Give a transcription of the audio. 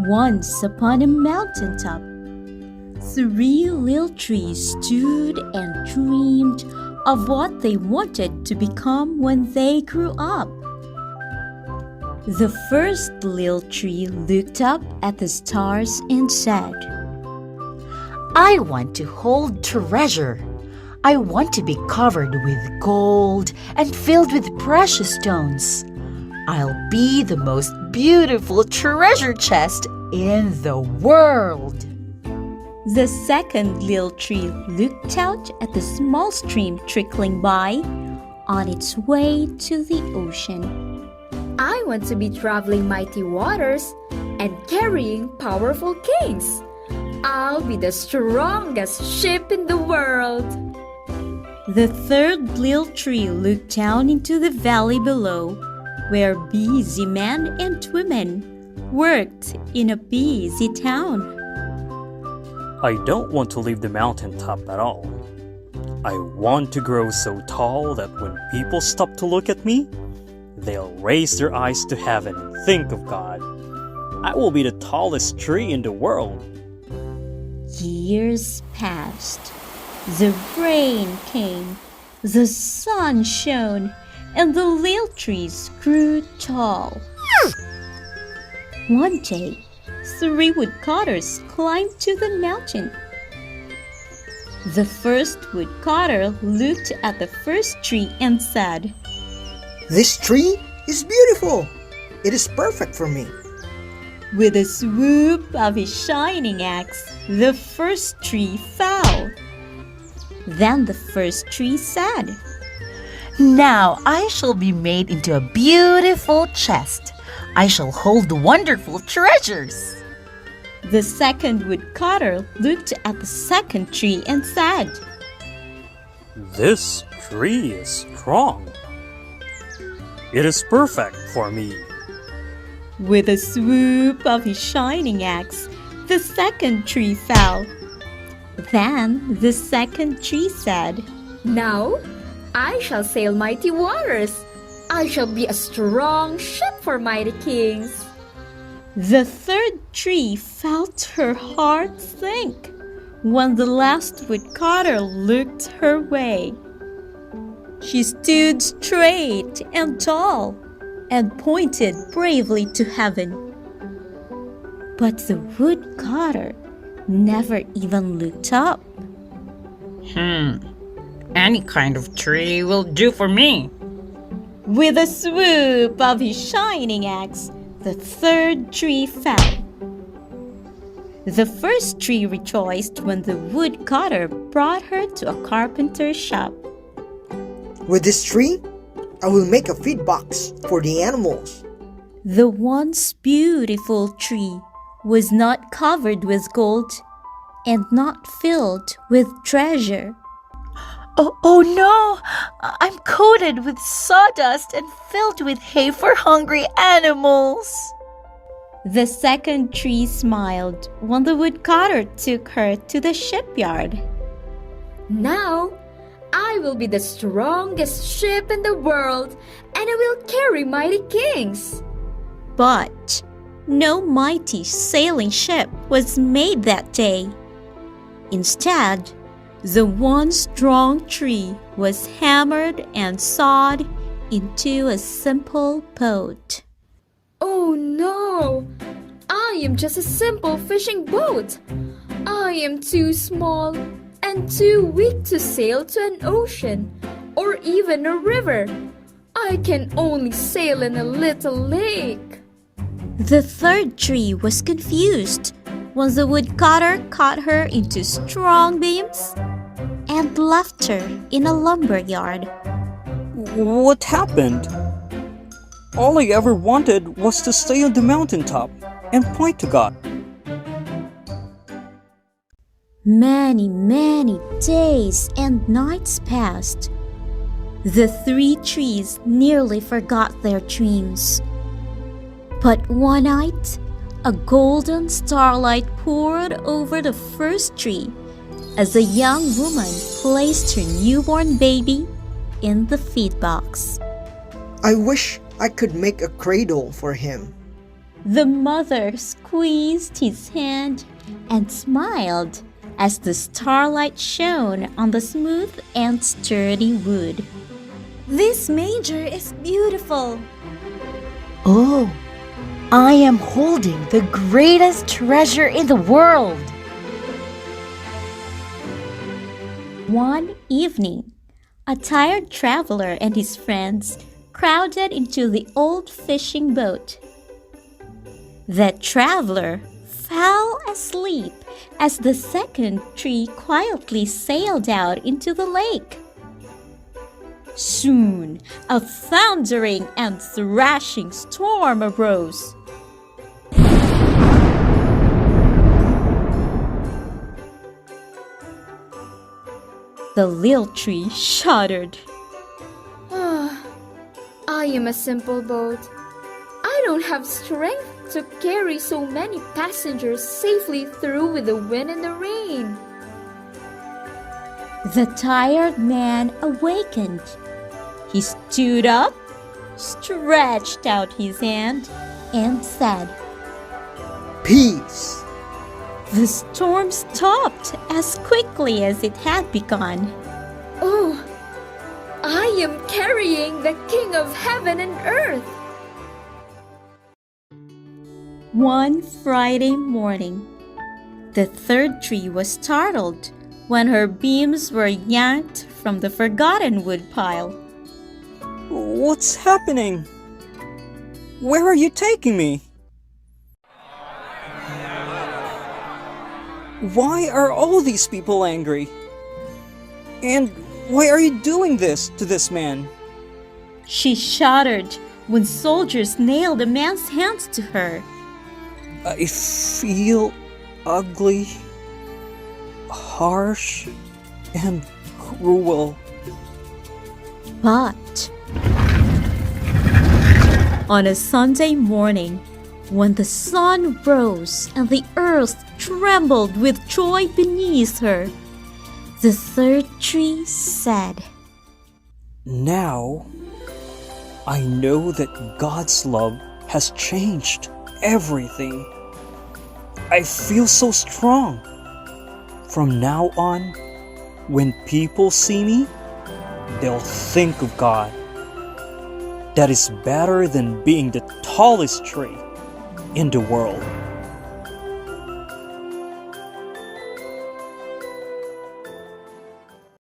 Once upon a mountaintop, three little trees stood and dreamed of what they wanted to become when they grew up. The first little tree looked up at the stars and said, I want to hold treasure. I want to be covered with gold and filled with precious stones. I'll be the most beautiful treasure chest in the world. The second little tree looked out at the small stream trickling by on its way to the ocean. I want to be traveling mighty waters and carrying powerful kings. I'll be the strongest ship in the world. The third little tree looked down into the valley below, where busy men and women worked in a busy town. I don't want to leave the mountaintop at all. I want to grow so tall that when people stop to look at me, they'll raise their eyes to heaven and think of God. I will be the tallest tree in the world. Years passed. The rain came, the sun shone, and the little trees grew tall. One day, three woodcutters climbed to the mountain. The first woodcutter looked at the first tree and said, This tree is beautiful. It is perfect for me. With a swoop of his shining axe, the first tree fell. Then the first tree said, Now I shall be made into a beautiful chest. I shall hold wonderful treasures. The second woodcutter looked at the second tree and said, This tree is strong. It is perfect for me. With a swoop of his shining axe, the second tree fell. Then the second tree said, Now I shall sail mighty waters. I shall be a strong ship for mighty kings. The third tree felt her heart sink when the last woodcutter looked her way. She stood straight and tall and pointed bravely to heaven. But the woodcutter never even looked up. Any kind of tree will do for me. With a swoop of his shining axe, the third tree fell. The first tree rejoiced when the woodcutter brought her to a carpenter's shop. With this tree, I will make a feed box for the animals. The once beautiful tree was not covered with gold and not filled with treasure. Oh no! I'm coated with sawdust and filled with hay for hungry animals. The second tree smiled when the woodcutter took her to the shipyard. Now I will be the strongest ship in the world, and I will carry mighty kings. But no mighty sailing ship was made that day. Instead, the one strong tree was hammered and sawed into a simple boat. Oh no! I am just a simple fishing boat. I am too small and too weak to sail to an ocean or even a river. I can only sail in a little lake. The third tree was confused when the woodcutter cut her into strong beams and left her in a lumber yard. What happened? All I ever wanted was to stay on the mountaintop and point to God. Many days and nights passed. The three trees nearly forgot their dreams. But one night, a golden starlight poured over the first tree as a young woman placed her newborn baby in the feed box. I wish I could make a cradle for him. The mother squeezed his hand and smiled as the starlight shone on the smooth and sturdy wood. "This manger is beautiful." Oh, I am holding the greatest treasure in the world. One evening, a tired traveler and his friends crowded into the old fishing boat. The traveler fell asleep as the second tree quietly sailed out into the lake. Soon, a thundering and thrashing storm arose. The little tree shuddered. I am a simple boat. I don't have strength to carry so many passengers safely through with the wind and the rain. The tired man awakened. He stood up, stretched out his hand, and said, Peace. The storm stopped as quickly as it had begun. Oh, I am carrying the King of Heaven and Earth. One Friday morning, the third tree was startled when her beams were yanked from the forgotten wood pile. What's happening? Where are you taking me? Why are all these people angry? And why are you doing this to this man? She shuddered when soldiers nailed the man's hands to her. I feel ugly, harsh, and cruel. But on a Sunday morning, when the sun rose and the earth trembled with joy beneath her, the third tree said, Now, I know that God's love has changed everything. I feel so strong. From now on, when people see me, they'll think of God. That is better than being the tallest tree in the world.